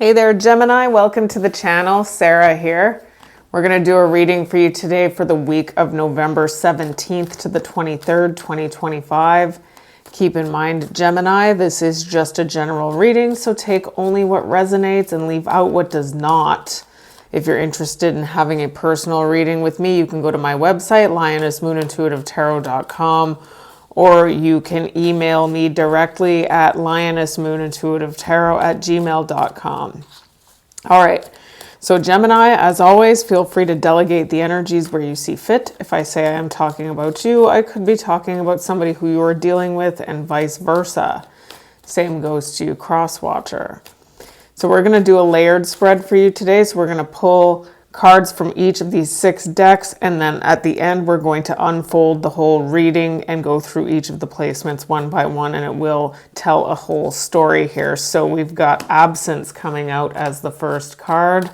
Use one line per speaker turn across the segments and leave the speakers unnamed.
Hey there, Gemini. Welcome to the channel. Sarah here. We're going to do a reading for you today for the week of November 17th to the 23rd, 2025. Keep in mind, Gemini, this is just a general reading, so take only what resonates and leave out what does not. If you're interested in having a personal reading with me, you can go to my website, lionessmoonintuitivetarot.com, or you can email me directly at lionessmoonintuitivetarot@gmail.com. All right, so Gemini, as always, feel free to delegate the energies where you see fit. If I say I am talking about you, I could be talking about somebody who you are dealing with, and vice versa. Same goes to you, cross-watcher. So we're going to do a layered spread for you today. So we're going to pull cards from each of these 6 decks, and then at the end we're going to unfold the whole reading and go through each of the placements one by one, and it will tell a whole story here. So we've got absence coming out as the first card.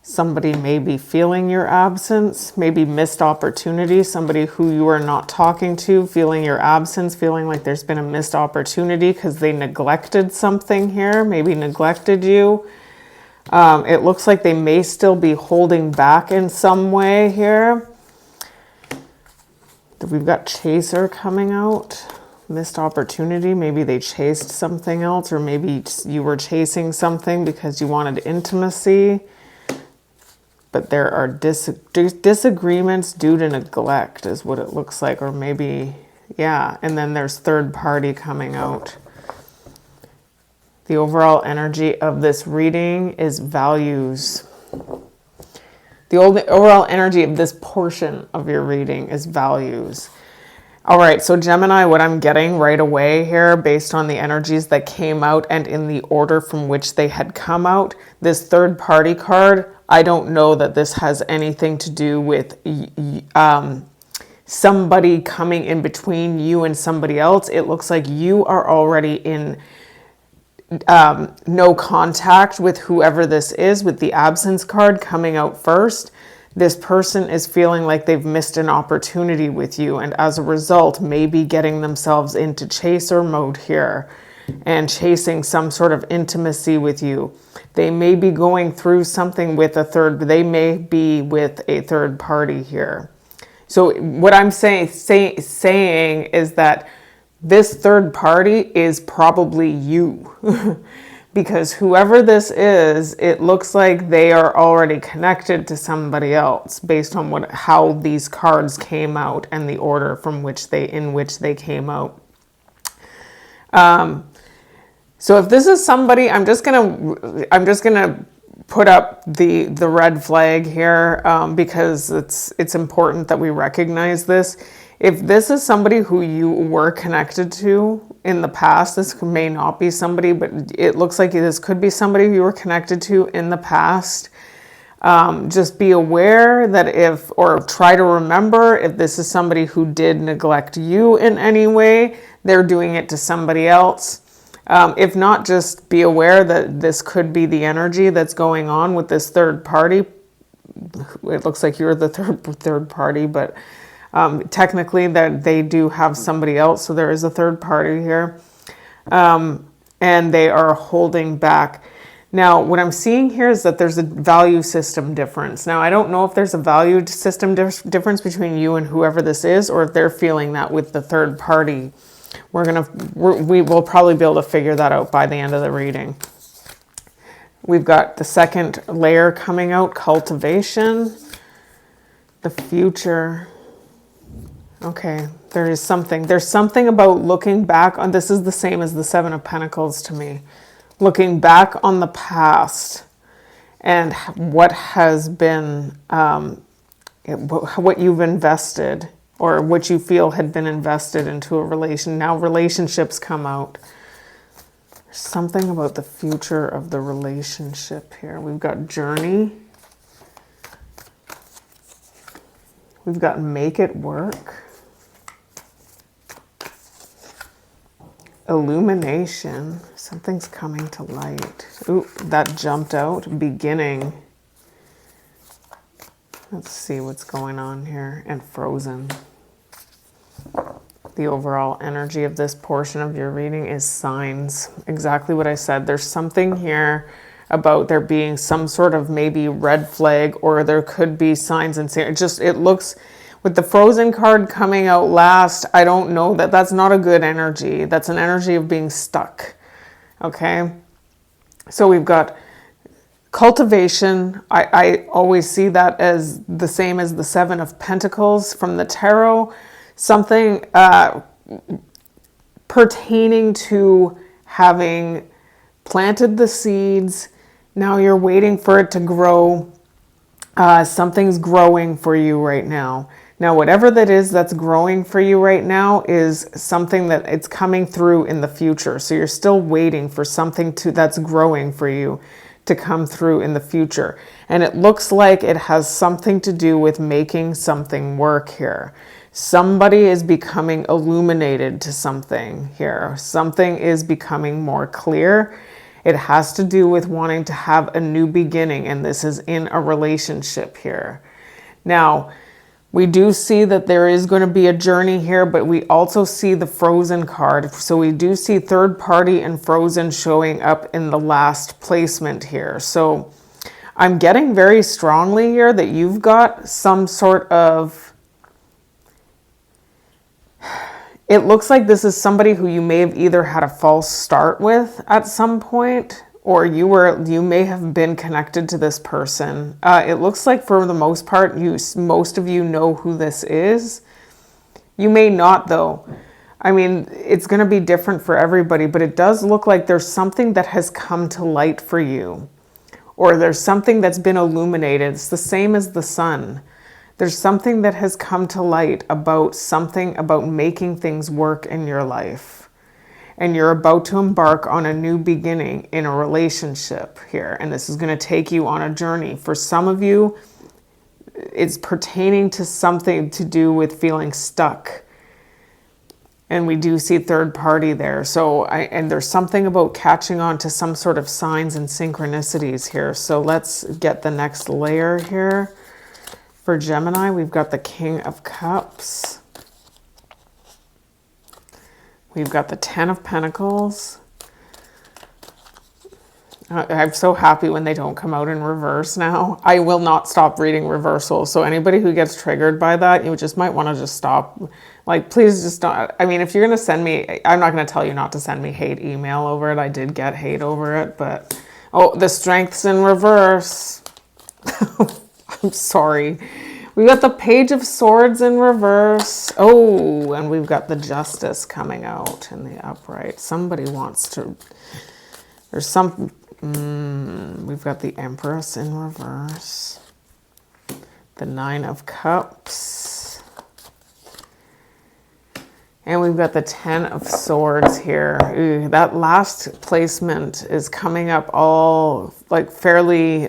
Somebody may be feeling your absence, maybe missed opportunity, somebody who you are not talking to, feeling your absence, feeling like there's been a missed opportunity because they neglected something here, maybe neglected you. It looks like they may still be holding back in some way here. We've got chaser coming out, missed opportunity. Maybe they chased something else, or maybe you were chasing something because you wanted intimacy. But there are disagreements due to neglect is what it looks like, or maybe, yeah. And then there's third party coming out. The overall energy of this reading is values. The overall energy of this portion of your reading is values. All right, so Gemini, what I'm getting right away here, based on the energies that came out and in the order from which they had come out, this third party card, I don't know that this has anything to do with somebody coming in between you and somebody else. It looks like you are already in no contact with whoever this is, with the absence card coming out first. This person is feeling like they've missed an opportunity with you, and as a result, maybe getting themselves into chaser mode here and chasing some sort of intimacy with you. They may be going through something with they may be with a third party here. So what I'm saying is that this third party is probably you. Because whoever this is, it looks like they are already connected to somebody else based on how these cards came out and the order in which they came out. So if this is somebody, I'm just gonna put up the red flag here because it's important that we recognize this. If this is somebody who you were connected to in the past, this may not be somebody, but it looks like this could be somebody you were connected to in the past. Just be aware that or try to remember, if this is somebody who did neglect you in any way, they're doing it to somebody else. If not, just be aware that this could be the energy that's going on with this third party. It looks like you're the third party, but technically that they do have somebody else, so there is a third party here, and they are holding back. Now what I'm seeing here is that there's a value system difference. Now I don't know if there's a value system difference between you and whoever this is, or if they're feeling that with the third party. We will probably be able to figure that out by the end of the reading. We've got the second layer coming out, cultivation, the future. Okay, there's something about looking back on, this is the same as the Seven of Pentacles to me. Looking back on the past and what has been, what you've invested, or what you feel had been invested into a relation. Now relationships come out. There's something about the future of the relationship here. We've got journey. We've got make it work. Illumination. Something's coming to light. Ooh, that jumped out. Beginning. Let's see what's going on here. And frozen. the overall energy of this portion of your reading is signs. Exactly what I said. There's something here about there being some sort of maybe red flag, or there could be signs and it looks, with the Frozen card coming out last, I don't know, that's not a good energy. That's an energy of being stuck. Okay? So we've got cultivation. I always see that as the same as the Seven of Pentacles from the tarot. Something pertaining to having planted the seeds. Now you're waiting for it to grow. Something's growing for you right now. Now, whatever that is that's growing for you right now is something that it's coming through in the future. So you're still waiting for something that's growing for you to come through in the future. And it looks like it has something to do with making something work here. Somebody is becoming illuminated to something here. Something is becoming more clear. It has to do with wanting to have a new beginning, and this is in a relationship here. Now, we do see that there is going to be a journey here, but we also see the Frozen card. So we do see third party and Frozen showing up in the last placement here. So I'm getting very strongly here that you've got some sort of, it looks like this is somebody who you may have either had a false start with at some point, or you may have been connected to this person. It looks like for the most part, most of you know who this is. You may not, though. I mean, it's going to be different for everybody, but it does look like there's something that has come to light for you, or there's something that's been illuminated. It's the same as the sun. There's something that has come to light about something about making things work in your life. And you're about to embark on a new beginning in a relationship here. And this is going to take you on a journey. For some of you, it's pertaining to something to do with feeling stuck. And we do see third party there. And there's something about catching on to some sort of signs and synchronicities here. So let's get the next layer here. For Gemini, we've got the King of Cups. We've got the Ten of Pentacles. I'm so happy when they don't come out in reverse now. I will not stop reading reversals. So anybody who gets triggered by that, you just might want to just stop. Like, please just don't. I mean, if you're going to send me, I'm not going to tell you not to send me hate email over it. I did get hate over it, but, oh, the Strength's in reverse. I'm sorry. We got the Page of Swords in reverse. Oh, and we've got the Justice coming out in the upright. Somebody wants to, there's some, we've got the Empress in reverse. The Nine of Cups. And we've got the Ten of Swords here. Ooh, that last placement is coming up all like fairly,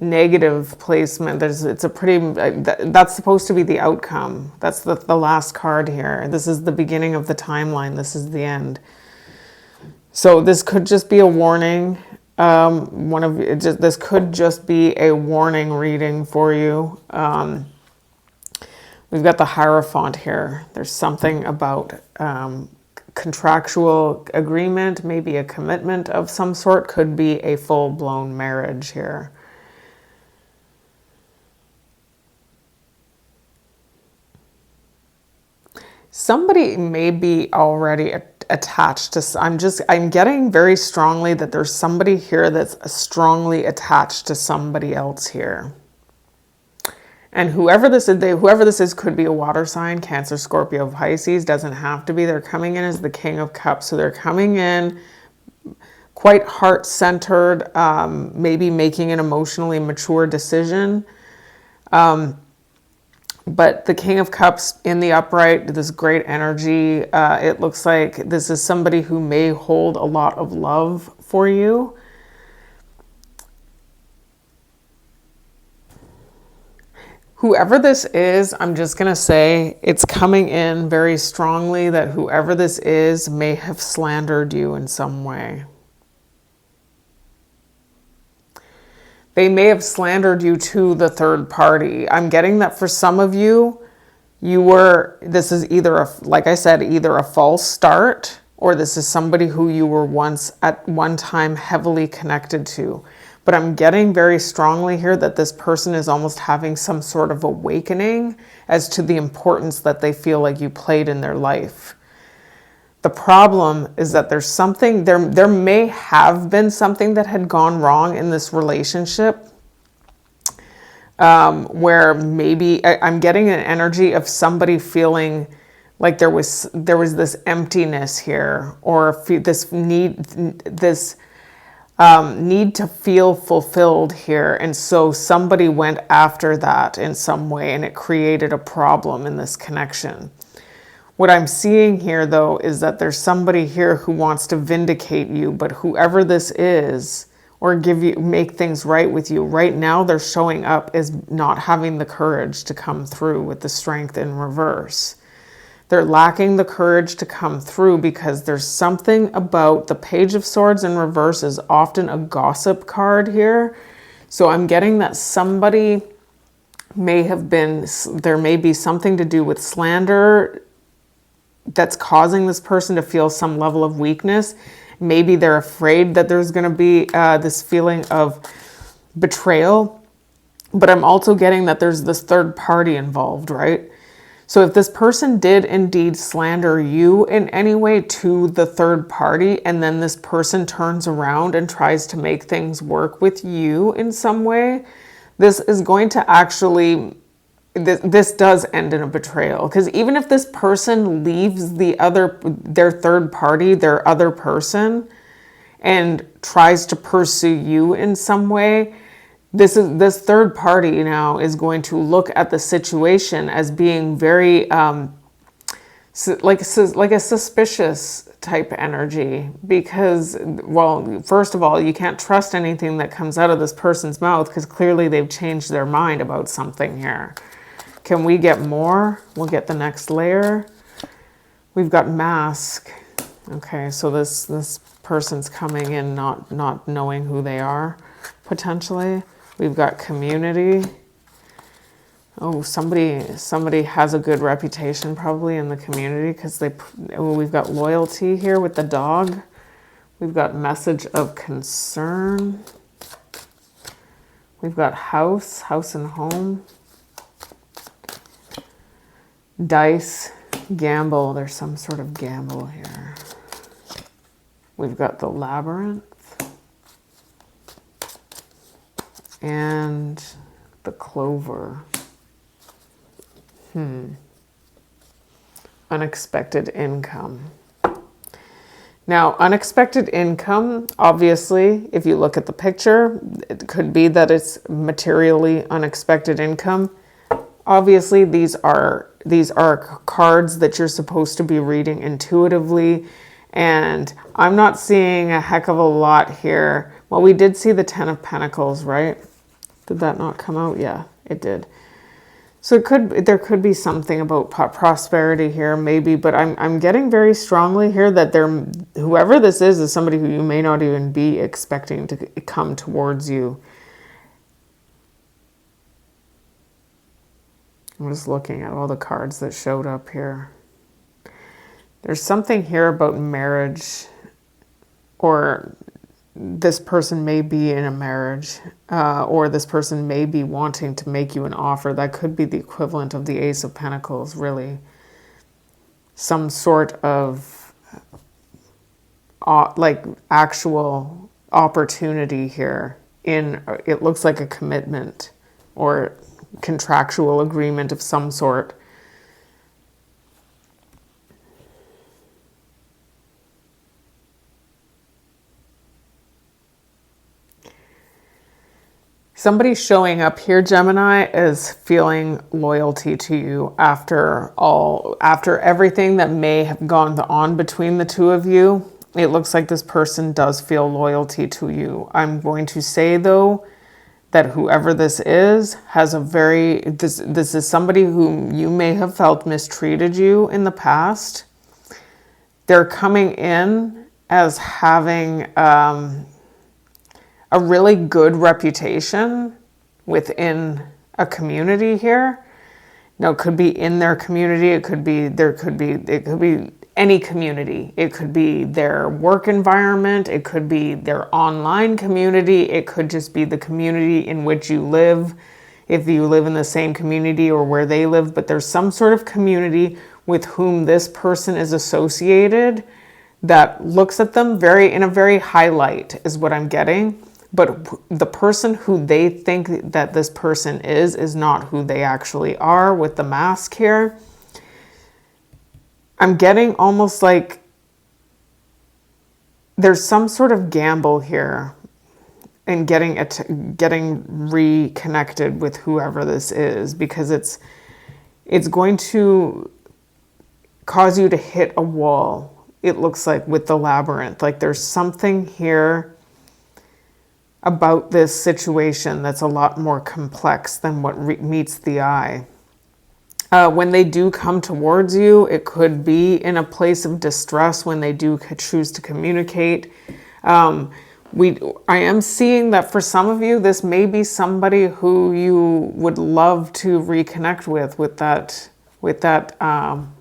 negative placement. It's a pretty, that's supposed to be the outcome. That's the last card here. This is the beginning of the timeline. This is the end. So this could just be a warning. This could just be a warning reading for you. We've got the Hierophant here. There's something about contractual agreement, maybe a commitment of some sort, could be a full-blown marriage here. Somebody may be already attached to, I'm getting very strongly that there's somebody here that's strongly attached to somebody else here. And whoever this is could be a water sign, Cancer, Scorpio, Pisces, doesn't have to be. They're coming in as the King of Cups. So they're coming in quite heart-centered, maybe making an emotionally mature decision. But the King of Cups in the upright, this great energy, it looks like this is somebody who may hold a lot of love for you. Whoever this is, I'm just going to say it's coming in very strongly that whoever this is may have slandered you in some way. They may have slandered you to the third party. I'm getting that for some of you, this is either, like I said, either a false start, or this is somebody who you were once at one time heavily connected to. But I'm getting very strongly here that this person is almost having some sort of awakening as to the importance that they feel like you played in their life. The problem is that there's something, there may have been something that had gone wrong in this relationship, where maybe I'm getting an energy of somebody feeling like there was this emptiness here, or this need to feel fulfilled here, and so somebody went after that in some way, and it created a problem in this connection. What I'm seeing here, though, is that there's somebody here who wants to vindicate you, but whoever this is, or make things right with you, right now they're showing up as not having the courage to come through with the strength in reverse. They're lacking the courage to come through because there's something about the Page of Swords in reverse is often a gossip card here. So I'm getting that somebody there may be something to do with slander that's causing this person to feel some level of weakness. Maybe they're afraid that there's going to be this feeling of betrayal. But I'm also getting that there's this third party involved, right? So if this person did indeed slander you in any way to the third party, and then this person turns around and tries to make things work with you in some way, this is going to actually, this does end in a betrayal. Because even if this person leaves their third party, their other person, and tries to pursue you in some way, this third party now is going to look at the situation as being very like a suspicious type energy, because, well, first of all, you can't trust anything that comes out of this person's mouth because clearly they've changed their mind about something here. Can we get more? We'll get the next layer. We've got mask. Okay, so this person's coming in not knowing who they are, potentially. We've got community. Oh, somebody has a good reputation probably in the community because we've got loyalty here with the dog. We've got message of concern. We've got house and home. Dice, gamble. There's some sort of gamble here. We've got the labyrinth. And the clover. Unexpected income. Now, unexpected income, obviously, if you look at the picture, it could be that it's materially unexpected income. Obviously, these are cards that you're supposed to be reading intuitively, and I'm not seeing a heck of a lot here. Well, we did see the Ten of Pentacles, right? Did that not come out? Yeah, it did. So there could be something about prosperity here, maybe, but I'm getting very strongly here that whoever this is somebody who you may not even be expecting to come towards you. I'm just looking at all the cards that showed up here. There's something here about marriage, or this person may be in a marriage, or this person may be wanting to make you an offer. That could be the equivalent of the Ace of Pentacles, really. Some sort of like actual opportunity here. It looks like a commitment or contractual agreement of some sort. Somebody showing up here, Gemini, is feeling loyalty to you after everything that may have gone on between the two of you. It looks like this person does feel loyalty to you. I'm going to say, though, that whoever this is has this is somebody whom you may have felt mistreated you in the past. They're coming in as having a really good reputation within a community here. Now, it could be in their community. It could be any community. It could be their work environment. It could be their online community. It could just be the community in which you live, if you live in the same community or where they live. But there's some sort of community with whom this person is associated that looks at them in a very high light, is what I'm getting. But the person who they think that this person is not who they actually are with the mask here. I'm getting almost like there's some sort of gamble here in getting reconnected with whoever this is, because it's going to cause you to hit a wall. It looks like with the labyrinth, like there's something here about this situation that's a lot more complex than what meets the eye. When they do come towards you, it could be in a place of distress when they do choose to communicate. I am seeing that for some of you, this may be somebody who you would love to reconnect with that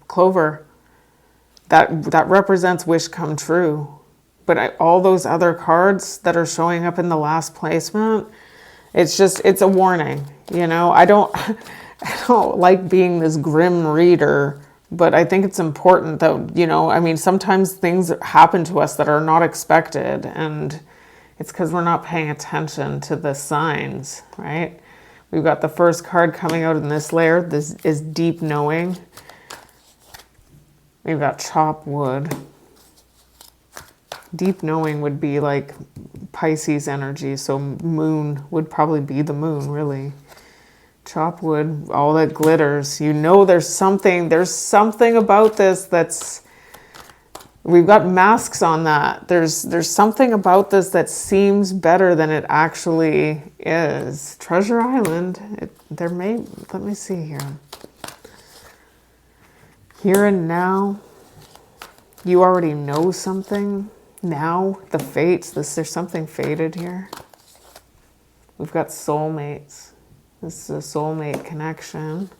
clover. That represents wish come true. But all those other cards that are showing up in the last placement, it's a warning. I don't like being this grim reader, but I think it's important that, sometimes things happen to us that are not expected, and it's because we're not paying attention to the signs, right? We've got the first card coming out in this layer. This is deep knowing. We've got chop wood. Deep knowing would be like Pisces energy, so moon would probably be the moon, really. Chop wood, all that glitters. There's something about this that's, we've got masks on that. There's something about this that seems better than it actually is. Treasure Island, let me see here. Here and now, you already know something. Now, the fates, there's something fated here. We've got soulmates. This is a soulmate connection.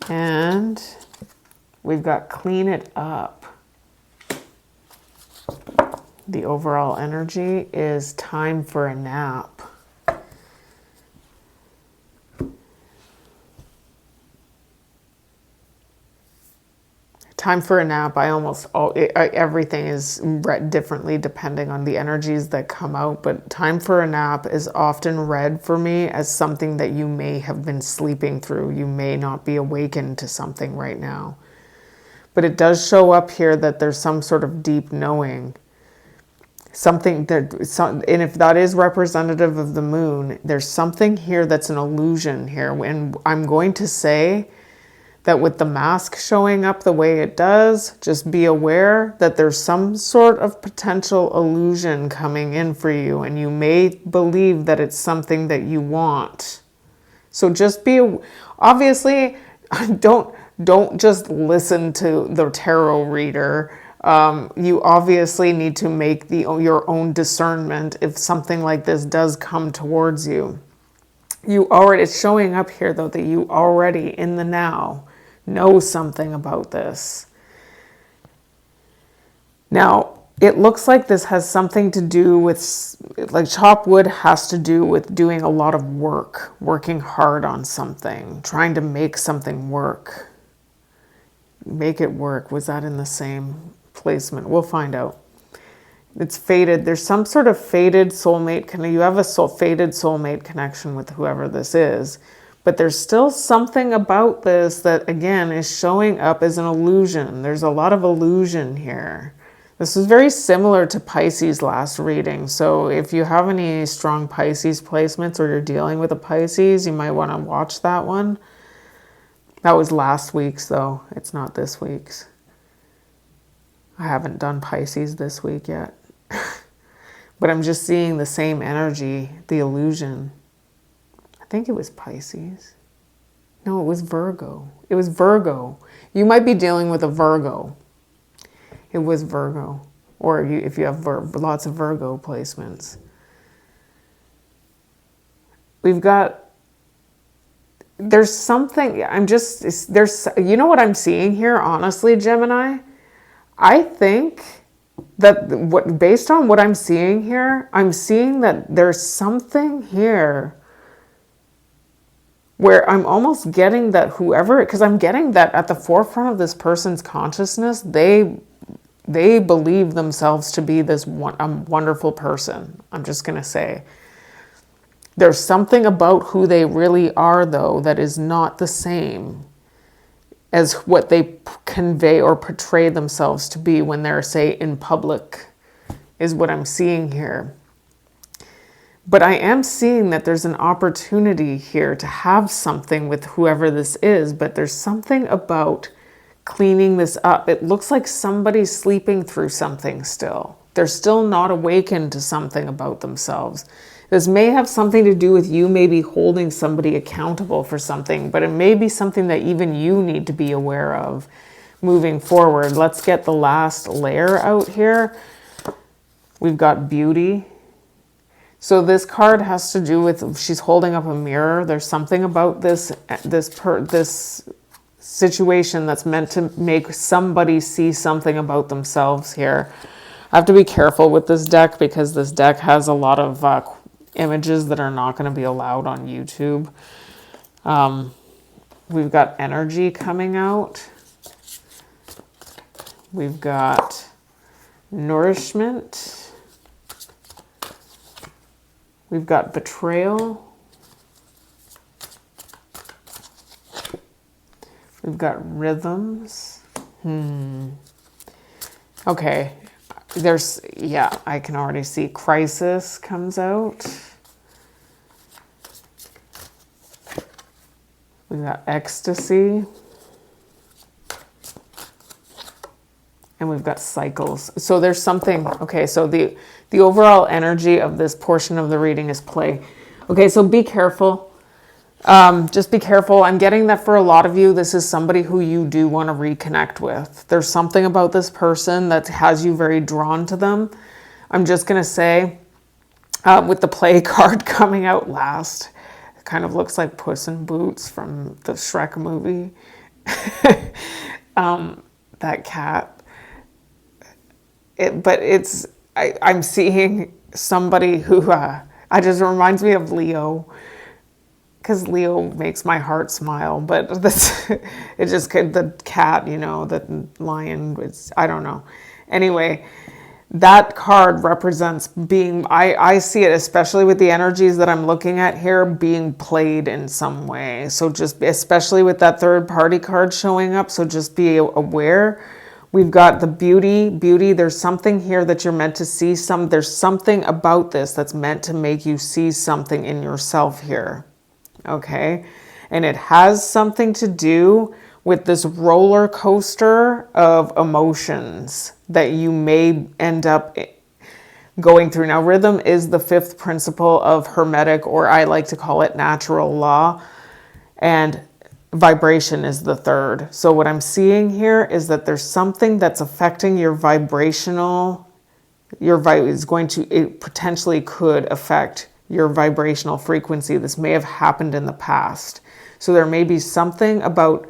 And we've got clean it up. The overall energy is time for a nap. Time for a nap, everything is read differently depending on the energies that come out, but time for a nap is often read for me as something that you may have been sleeping through. You may not be awakened to something right now. But it does show up here that there's some sort of deep knowing. And if that is representative of the moon, there's something here that's an illusion here. And I'm going to say that with the mask showing up the way it does, just be aware that there's some sort of potential illusion coming in for you, and you may believe that it's something that you want. So just obviously, don't just listen to the tarot reader. You obviously need to make your own discernment if something like this does come towards you. It's showing up here though that you already in the now know something about this. Now, it looks like this has something to do with, like chop wood has to do with doing a lot of work, working hard on something, trying to make something work. Make it work. Was that in the same placement? We'll find out. It's fated. There's some sort of fated soulmate. You have a fated soulmate connection with whoever this is. But there's still something about this that, again, is showing up as an illusion. There's a lot of illusion here. This is very similar to Pisces last reading. So if you have any strong Pisces placements or you're dealing with a Pisces, you might want to watch that one. That was last week's, though. It's not this week's. I haven't done Pisces this week yet. But I'm just seeing the same energy, the illusion. I think it was Pisces. No, it was Virgo. It was Virgo. You might be dealing with a Virgo. It was Virgo. Or if you have lots of Virgo placements. We've got there's something, you know what I'm seeing here, honestly, Gemini? I think that based on what I'm seeing here, I'm seeing that there's something here where I'm almost getting that because I'm getting that at the forefront of this person's consciousness, they believe themselves to be this wonderful person. I'm just going to say. There's something about who they really are, though, that is not the same as what they convey or portray themselves to be when they're, say, in public, is what I'm seeing here. But I am seeing that there's an opportunity here to have something with whoever this is, but there's something about cleaning this up. It looks like somebody's sleeping through something still. They're still not awakened to something about themselves. This may have something to do with you maybe holding somebody accountable for something, but it may be something that even you need to be aware of moving forward. Let's get the last layer out here. We've got beauty. So this card has to do with, she's holding up a mirror. There's something about this situation that's meant to make somebody see something about themselves here. I have to be careful with this deck because this deck has a lot of images that are not going to be allowed on YouTube. We've got energy coming out. We've got nourishment. We've got betrayal. We've got rhythms. Okay. I can already see crisis comes out. We've got ecstasy. And we've got cycles. So there's something, okay, so the overall energy of this portion of the reading is play. Okay, so be careful. Just be careful. I'm getting that for a lot of you, this is somebody who you do want to reconnect with. There's something about this person that has you very drawn to them. I'm just going to say, with the play card coming out last, it kind of looks like Puss in Boots from the Shrek movie. That cat. I'm seeing somebody who, it just reminds me of Leo. Because Leo makes my heart smile, but this, it just, the cat, the lion, I don't know. Anyway, that card represents being, I see it, especially with the energies that I'm looking at here, being played in some way. So just, especially with that third party card showing up, so just be aware. We've got the beauty, there's something here that you're meant to see, there's something about this that's meant to make you see something in yourself here. Okay, and it has something to do with this roller coaster of emotions that you may end up going through. Now, rhythm is the fifth principle of Hermetic, or I like to call it natural law, and vibration is the third. So what I'm seeing here is that there's something that's affecting your vibrational, it potentially could affect your vibrational frequency. This may have happened in the past. So there may be something about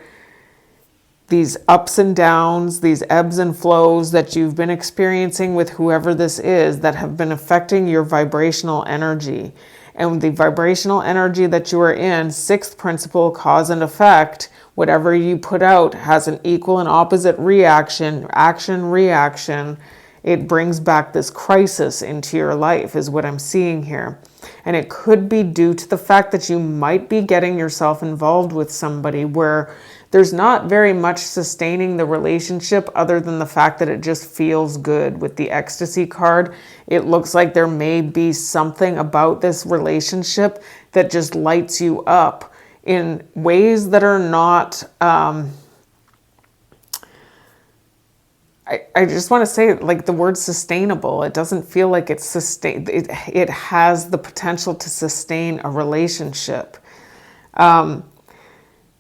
these ups and downs, these ebbs and flows that you've been experiencing with whoever this is that have been affecting your vibrational energy. And the vibrational energy that you are in, sixth principle, cause and effect, whatever you put out has an equal and opposite reaction, reaction. It brings back this crisis into your life is what I'm seeing here. And it could be due to the fact that you might be getting yourself involved with somebody where there's not very much sustaining the relationship other than the fact that it just feels good. With the ecstasy card, it looks like there may be something about this relationship that just lights you up in ways that are not... I just want to say, like, the word sustainable, it doesn't feel like it's it has the potential to sustain a relationship.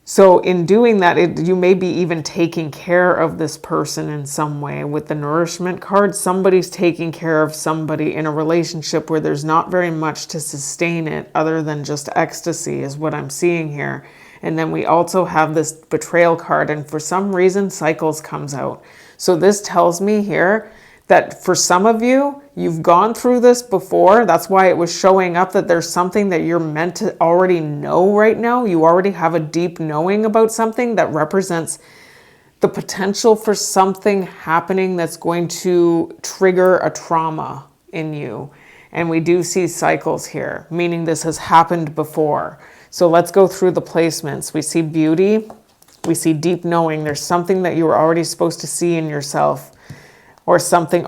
So in doing that, you may be even taking care of this person in some way. With the nourishment card, somebody's taking care of somebody in a relationship where there's not very much to sustain it other than just ecstasy is what I'm seeing here. And then we also have this betrayal card, and for some reason cycles comes out. So this tells me here that for some of you, you've gone through this before. That's why it was showing up that there's something that you're meant to already know right now. You already have a deep knowing about something that represents the potential for something happening that's going to trigger a trauma in you. And we do see cycles here, meaning this has happened before. So let's go through the placements. We see beauty. We see deep knowing. There's something that you were already supposed to see in yourself, or something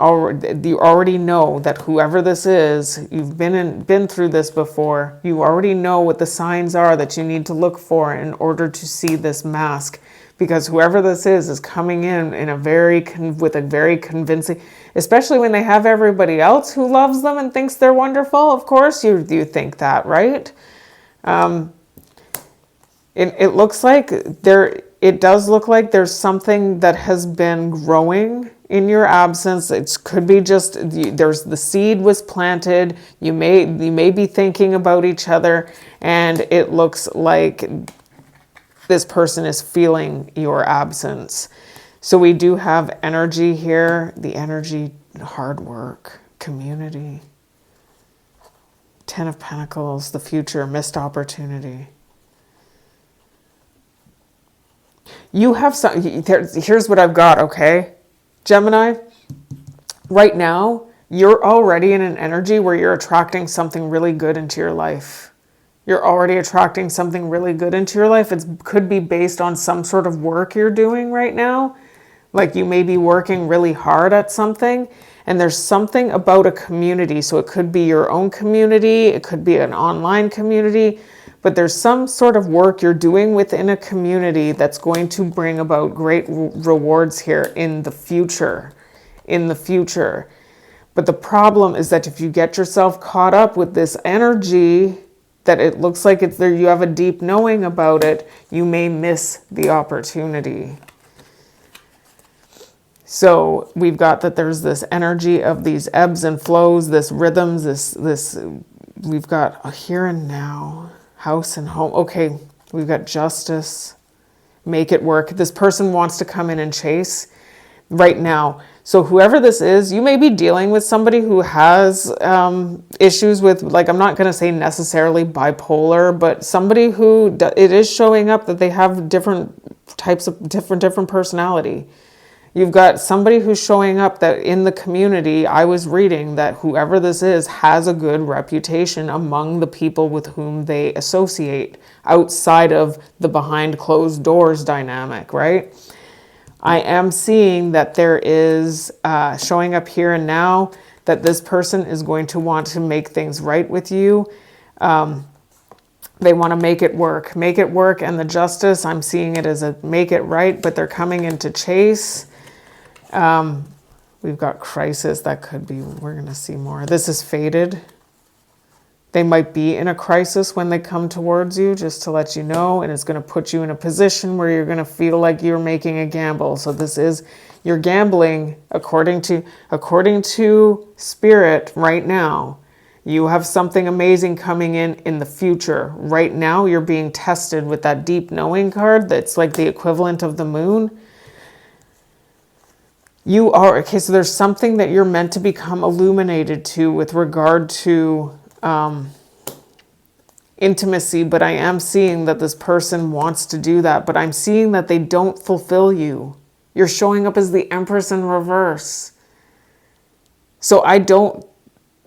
you already know that whoever this is, you've been through this before. You already know what the signs are that you need to look for in order to see this mask, because whoever this is coming in with a very convincing, especially when they have everybody else who loves them and thinks they're wonderful. Of course, you think that, right? It looks like it does look like there's something that has been growing in your absence. It could be just the seed was planted. You may be thinking about each other, and it looks like this person is feeling your absence. So we do have energy here, the energy, hard work, community, 10 of Pentacles, the future, missed opportunity. You have some, here's what I've got, okay? Gemini, right now, you're already in an energy where you're attracting something really good into your life. You're already attracting something really good into your life. It could be based on some sort of work you're doing right now. Like you may be working really hard at something, and there's something about a community. So it could be your own community, it could be an online community, but there's some sort of work you're doing within a community that's going to bring about great rewards here in the future. But the problem is that if you get yourself caught up with this energy, that it looks like it's there, you have a deep knowing about it, you may miss the opportunity. So we've got that there's this energy of these ebbs and flows, this rhythms, this we've got a here and now, house and home. Okay, we've got justice, make it work. This person wants to come in and chase right now. So whoever this is, you may be dealing with somebody who has issues with, like, I'm not going to say necessarily bipolar, but somebody who it is showing up that they have different types of different personality. You've got somebody who's showing up that in the community, I was reading that whoever this is has a good reputation among the people with whom they associate outside of the behind closed doors dynamic, right? I am seeing that there is showing up here and now that this person is going to want to make things right with you. They want to make it work, and the justice, I'm seeing it as a make it right, but they're coming in to chase. We've got crisis, that could be, we're going to see more. This is fated. They might be in a crisis when they come towards you, just to let you know, and it's going to put you in a position where you're going to feel like you're making a gamble. So this is, you're gambling according to spirit right now. You have something amazing coming in the future. Right now, you're being tested with that deep knowing card that's like the equivalent of the moon. You are, okay, so there's something that you're meant to become illuminated to with regard to intimacy, but I am seeing that this person wants to do that, but I'm seeing that they don't fulfill you. You're showing up as the Empress in reverse. So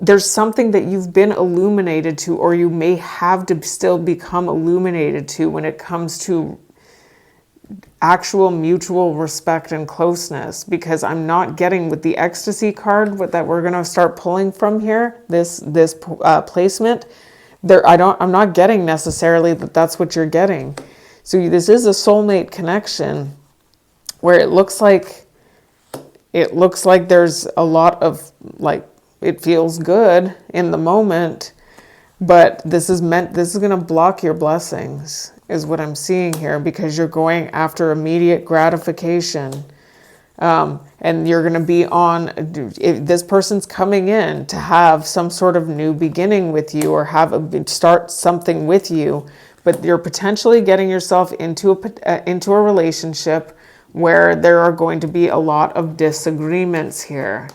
there's something that you've been illuminated to, or you may have to still become illuminated to when it comes to actual mutual respect and closeness, because I'm not getting with the ecstasy card that we're going to start pulling from here, this placement there. I'm not getting necessarily that that's what you're getting. So this is a soulmate connection where it looks like there's a lot of, like, it feels good in the moment, but this is going to block your blessings, is what I'm seeing here, because you're going after immediate gratification. And you're going to be if this person's coming in to have some sort of new beginning with you, or start something with you, but you're potentially getting yourself into a relationship where there are going to be a lot of disagreements here.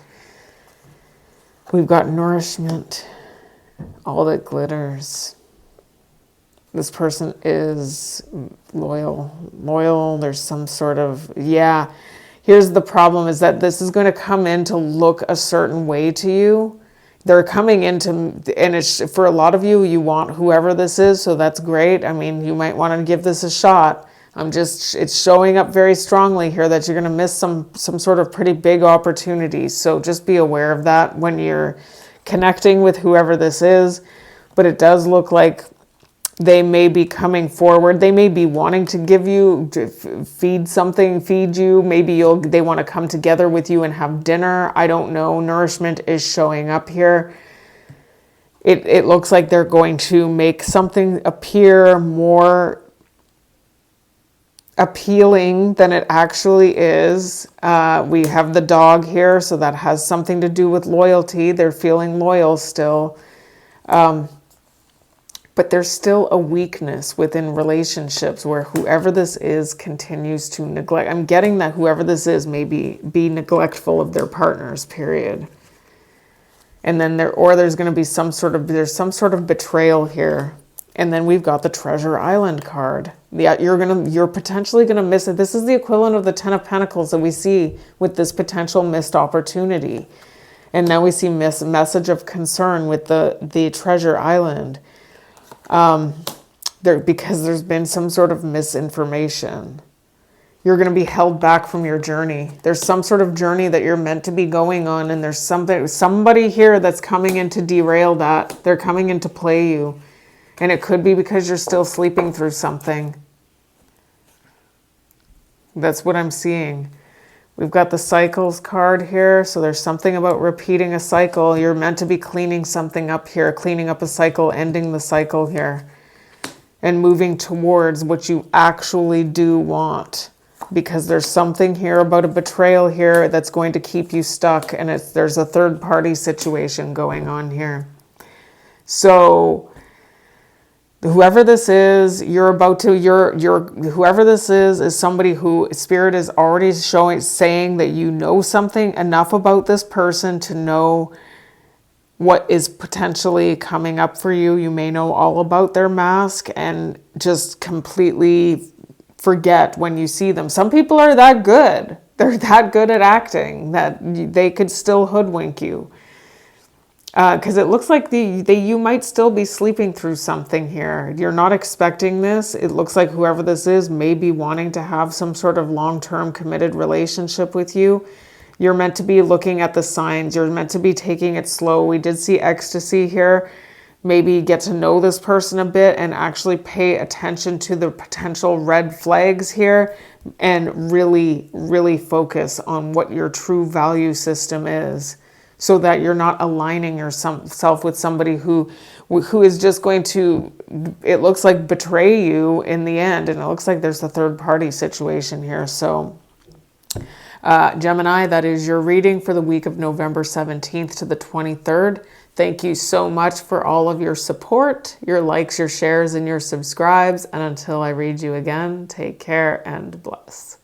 We've got nourishment, all that glitters. This person is loyal. There's some sort of, yeah. Here's the problem, is that this is going to come in to look a certain way to you. They're coming into, and it's for a lot of you, you want whoever this is, so that's great. I mean, you might want to give this a shot. It's showing up very strongly here that you're going to miss some sort of pretty big opportunities. So just be aware of that when you're connecting with whoever this is. But it does look like they may be coming forward. They may be wanting to give you, feed you. Maybe they want to come together with you and have dinner. I don't know. Nourishment is showing up here. It looks like they're going to make something appear more appealing than it actually is. We have the dog here, so that has something to do with loyalty. They're feeling loyal still. But there's still a weakness within relationships where whoever this is continues to neglect. I'm getting that whoever this is may be neglectful of their partners, period. And then there's going to be some sort of betrayal here. And then we've got the Treasure Island card. Yeah, you're potentially going to miss it. This is the equivalent of the Ten of Pentacles that we see with this potential missed opportunity. And now we see message of concern with the Treasure Island. Because there's been some sort of misinformation. You're going to be held back from your journey. There's some sort of journey that you're meant to be going on, and there's somebody here that's coming in to derail that. They're coming in to play you. And it could be because you're still sleeping through something. That's what I'm seeing. We've got the cycles card here. So there's something about repeating a cycle. You're meant to be cleaning something up here, cleaning up a cycle, ending the cycle here, and moving towards what you actually do want. Because there's something here about a betrayal here that's going to keep you stuck, and there's a third party situation going on here. So whoever this is, whoever this is somebody who Spirit is already saying that you know something enough about this person to know what is potentially coming up for you. You may know all about their mask and just completely forget when you see them. Some people are that good. They're that good at acting that they could still hoodwink you. Because it looks like you might still be sleeping through something here. You're not expecting this. It looks like whoever this is may be wanting to have some sort of long-term committed relationship with you. You're meant to be looking at the signs. You're meant to be taking it slow. We did see ecstasy here. Maybe get to know this person a bit and actually pay attention to the potential red flags here and really, really focus on what your true value system is, so that you're not aligning yourself with somebody who is just going to, it looks like, betray you in the end. And it looks like there's a third party situation here. So Gemini, that is your reading for the week of November 17th to the 23rd. Thank you so much for all of your support, your likes, your shares, and your subscribes. And until I read you again, take care and bless.